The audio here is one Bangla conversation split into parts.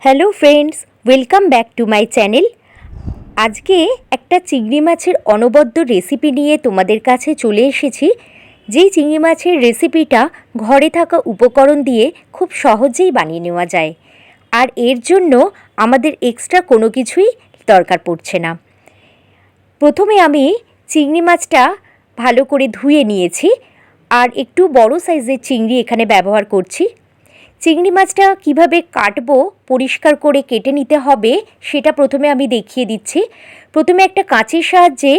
Hello friends, welcome back to my channel. আজকে একটা চিংড়ি মাছের অনবদ্য রেসিপি নিয়ে তোমাদের কাছে চলে এসেছি। যেই চিংড়ি মাছের রেসিপিটা ঘরে থাকা উপকরণ দিয়ে খুব সহজেই বানিয়ে নেওয়া যায়, আর এর জন্য আমাদের এক্সট্রা কোনো কিছুই দরকার পড়ছে না। প্রথমে আমি চিংড়ি মাছটা ভালো করে ধুয়ে নিয়েছি, আর একটু বড় সাইজের চিংড়ি এখানে ব্যবহার করছি। চিংড়ি মাছটা কিভাবে কাটবো, পরিষ্কার করে কেটে নিতে হবে সেটা প্রথমে আমি দেখিয়ে দিচ্ছি। প্রথমে একটা কাঁচির সাহায্যে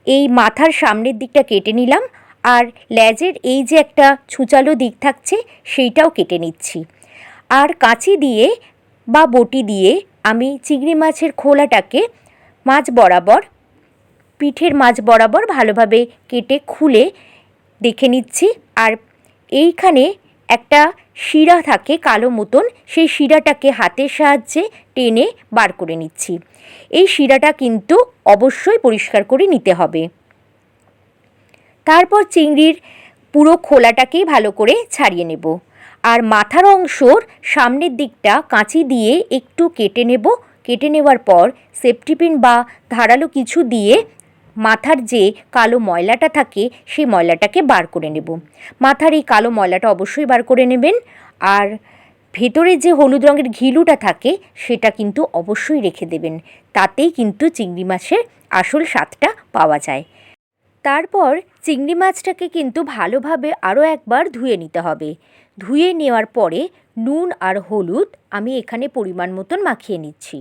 এই মাথার সামনের দিকটা কেটে নিলাম, আর লেজের এই যে একটা ছুচালো দিক থাকছে সেইটাও কেটে নিচ্ছি। আর কাঁচি দিয়ে বা বটি দিয়ে আমি চিংড়ি মাছের খোলাটাকে মাছ বরাবর, পিঠের মাছ বরাবর ভালোভাবে কেটে খুলে দেখে নিচ্ছি। আর এইখানে একটা শিরা থাকে কালো মতন, সেই শিরাটাকে হাতের সাহায্যে টেনে বার করে নিচ্ছি। এই শিরাটা কিন্তু অবশ্যই পরিষ্কার করে নিতে হবে। তারপর চিংড়ির পুরো খোলাটাকেই ভালো করে ছাড়িয়ে নেব, আর মাথার অংশর সামনের দিকটা কাঁচি দিয়ে একটু কেটে নেব। কেটে নেওয়ার পর সেফটি পিন বা ধারালো কিছু দিয়ে মাথার যে কালো ময়লাটা থাকে সেই ময়লাটাকে বার করে নেব। মাথার এই কালো ময়লাটা অবশ্যই বার করে নেবেন, আর ভেতরে যে হলুদ রঙের ঘিলুটা থাকে সেটা কিন্তু অবশ্যই রেখে দেবেন। তাতেই কিন্তু চিংড়ি মাছের আসল স্বাদটা পাওয়া যায়। তারপর চিংড়ি মাছটাকে কিন্তু ভালোভাবে আরও একবার ধুয়ে নিতে হবে। ধুয়ে নেওয়ার পরে নুন আর হলুদ আমি এখানে পরিমাণ মতন মাখিয়ে নিচ্ছি।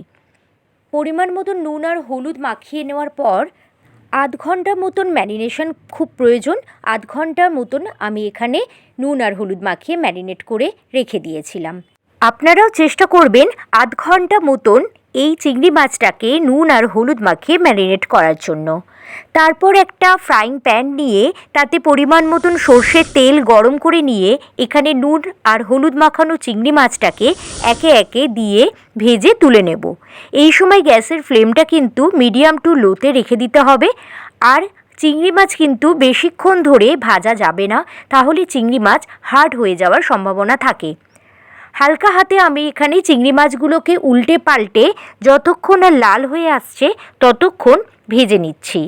পরিমাণ মতন নুন আর হলুদ মাখিয়ে নেওয়ার পর আধ ঘন্টা মতন ম্যারিনেশন খুব প্রয়োজন। আধ ঘন্টার মতন আমি এখানে নুন আর হলুদ মাখিয়ে ম্যারিনেট করে রেখে দিয়েছিলাম। আপনারাও চেষ্টা করবেন আধ ঘন্টা মতন এই চিংড়ি মাছটাকে নুন আর হলুদ মাখিয়ে ম্যারিনেট করার জন্য। তারপর একটা ফ্রাইং প্যান নিয়ে তাতে পরিমাণ মতন সর্ষের তেল গরম করে নিয়ে এখানে নুন আর হলুদ মাখানো চিংড়ি মাছটাকে একে একে দিয়ে ভেজে তুলে নেব। এই সময় গ্যাসের ফ্লেমটা কিন্তু মিডিয়াম টু লোতে রেখে দিতে হবে। আর চিংড়ি মাছ কিন্তু বেশিক্ষণ ধরে ভাজা যাবে না, তাহলে চিংড়ি মাছ হার্ড হয়ে যাওয়ার সম্ভাবনা থাকে। হালকা হাতে আমি এখানে চিংড়ি মাছগুলোকে উল্টে পাল্টে যতক্ষণ না লাল হয়ে আসছে ততক্ষণ ভেজে নিচ্ছি।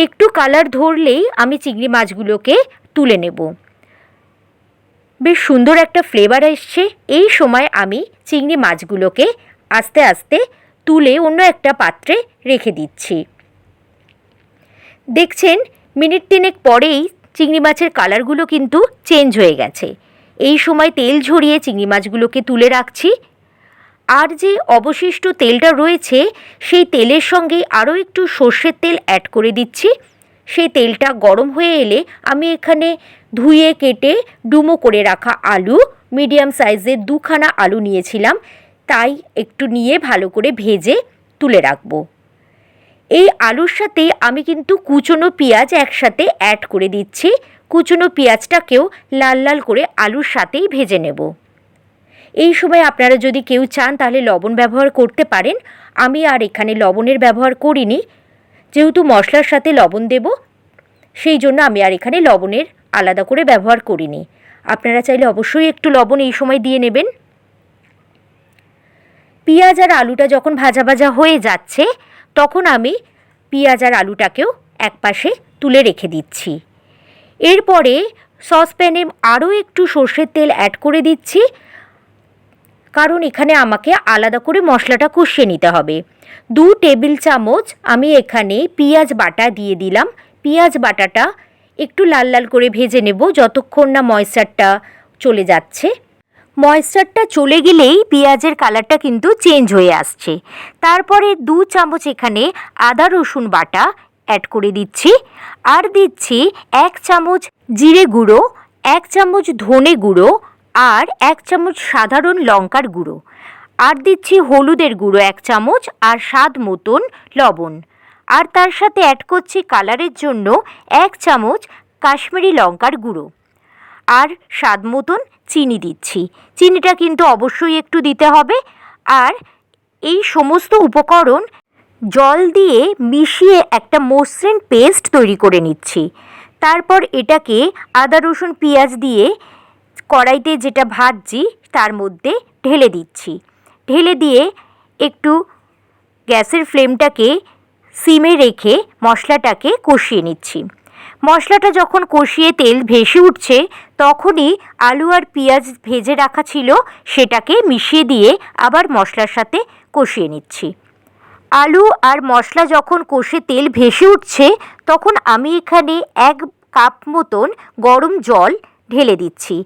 একটু কালার ধরলেই আমি চিংড়ি মাছগুলোকে তুলে নেব। বেশ সুন্দর একটা ফ্লেভার এসছে। এই সময় আমি চিংড়ি মাছগুলোকে আস্তে আস্তে তুলে অন্য একটা পাত্রে রেখে দিচ্ছি। দেখছেন মিনিট তিনেক পরেই চিংড়ি মাছের কালারগুলো কিন্তু চেঞ্জ হয়ে গেছে। এই সময় তেল ঝরিয়ে চিংড়ি মাছগুলোকে তুলে রাখছি। আর যে অবশিষ্ট তেলটা রয়েছে সেই তেলের সঙ্গেই আরও একটু সর্ষের তেল অ্যাড করে দিচ্ছি। সেই তেলটা গরম হয়ে এলে আমি এখানে ধুয়ে কেটে ডুমো করে রাখা আলু, মিডিয়াম সাইজের দুখানা আলু নিয়েছিলাম, তাই একটু নিয়ে ভালো করে ভেজে তুলে রাখবো। এই আলুর সাথে আমি কিন্তু কুচনো পেঁয়াজ একসাথে অ্যাড করে দিচ্ছি। কুচনো পেঁয়াজটাকেও লাল লাল করে আলুর সাথেই ভেজে নেব। এই সময় আপনারা যদি কেউ চান তাহলে লবণ ব্যবহার করতে পারেন। আমি আর এখানে লবণের ব্যবহার করিনি, যেহেতু মশলার সাথে লবণ দেব সেই জন্য আমি আর এখানে লবণের আলাদা করে ব্যবহার করিনি। আপনারা চাইলে অবশ্যই একটু লবণ এই সময় দিয়ে নেবেন। পেঁয়াজ আর আলুটা যখন ভাজা ভাজা হয়ে যাচ্ছে তখন আমি পেঁয়াজ আর আলুটাকেও একপাশে তুলে রেখে দিচ্ছি। এরপরে সসপ্যানে আরও একটু সর্ষের তেল অ্যাড করে দিচ্ছি, কারণ এখানে আমাকে আলাদা করে মশলাটা কষিয়ে নিতে হবে। 2 টেবিল চামচ আমি এখানে পেঁয়াজ বাটা দিয়ে দিলাম। পেঁয়াজ বাটাটা একটু লাল লাল করে ভেজে নেব যতক্ষণ না ময়েশ্চারটা চলে যাচ্ছে। ময়েশ্চারটা চলে গেলেই পেঁয়াজের কালারটা কিন্তু চেঞ্জ হয়ে আসছে। তারপরে 2 চামচ এখানে আদা রসুন বাটা অ্যাড করে দিচ্ছি। আর দিচ্ছি 1 চামচ জিরে গুঁড়ো, 1 চামচ ধনে গুঁড়ো, আর 1 চামচ সাধারণ লঙ্কার গুঁড়ো। আর দিচ্ছি হলুদের গুঁড়ো 1 চামচ, আর স্বাদ মতন লবণ। আর তার সাথে অ্যাড করছি কালারের জন্য 1 চামচ কাশ্মীরি লঙ্কার গুঁড়ো, আর স্বাদ মতন চিনি দিচ্ছি। চিনিটা কিন্তু অবশ্যই একটু দিতে হবে। আর এই সমস্ত উপকরণ জল দিয়ে মিশিয়ে একটা মসৃণ পেস্ট তৈরি করে নিচ্ছি। তারপর এটাকে আদা রসুন পেঁয়াজ দিয়ে কড়াইতে যেটা ভাজছি তার মধ্যে ঢেলে দিচ্ছি। ঢেলে দিয়ে একটু গ্যাসের ফ্লেমটাকে সিমে রেখে মশলাটাকে কষিয়ে নিচ্ছি। মশলাটা যখন কষিয়ে তেল ভেসে উঠছে তখনই আলু আর পেঁয়াজ ভেজে রাখা ছিল সেটাকে মিশিয়ে দিয়ে আবার মশলার সাথে কষিয়ে নিচ্ছি। আলু আর মশলা যখন কষে তেল ভেসে উঠছে তখন আমি এখানে 1 কাপ মতন গরম জল ঢেলে দিচ্ছি।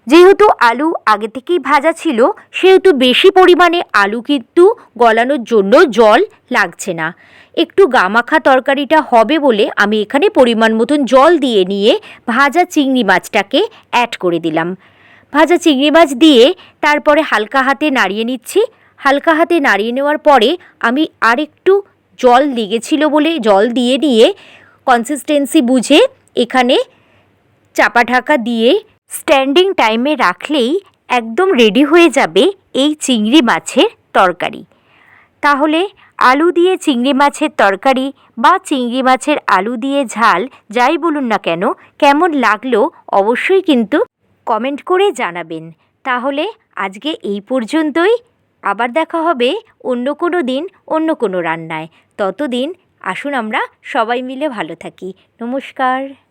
যেহেতু আলু আগে থেকেই ভাজা ছিল সেহেতু বেশি পরিমাণে আলু কিন্তু গলানোর জন্য জল লাগছে না। একটু গামাখা তরকারিটা হবে বলে আমি এখানে পরিমাণ মতন জল দিয়ে নিয়ে ভাজা চিংড়ি মাছটাকে অ্যাড করে দিলাম। ভাজা চিংড়ি মাছ দিয়ে তারপরে হালকা হাতে নাড়িয়ে নিচ্ছি। হালকা হাতে নাড়িয়ে নেওয়ার পরে আমি আরেকটু জল লেগেছিল বলে জল দিয়ে নিয়ে কনসিস্টেন্সি বুঝে এখানে চাপা ঢাকা দিয়ে স্ট্যান্ডিং টাইমে রাখলেই একদম রেডি হয়ে যাবে এই চিংড়ি মাছের তরকারি। তাহলে আলু দিয়ে চিংড়ি মাছের তরকারি বা চিংড়ি মাছের আলু দিয়ে ঝাল যাই বলুন না কেন কেমন লাগলো অবশ্যই কিন্তু কমেন্ট করে জানাবেন। তাহলে আজকে এই পর্যন্তই। আবার দেখা হবে অন্য কোনো দিন অন্য কোনো রান্নায়। ততদিন আসুন আমরা সবাই মিলে ভালো থাকি। নমস্কার।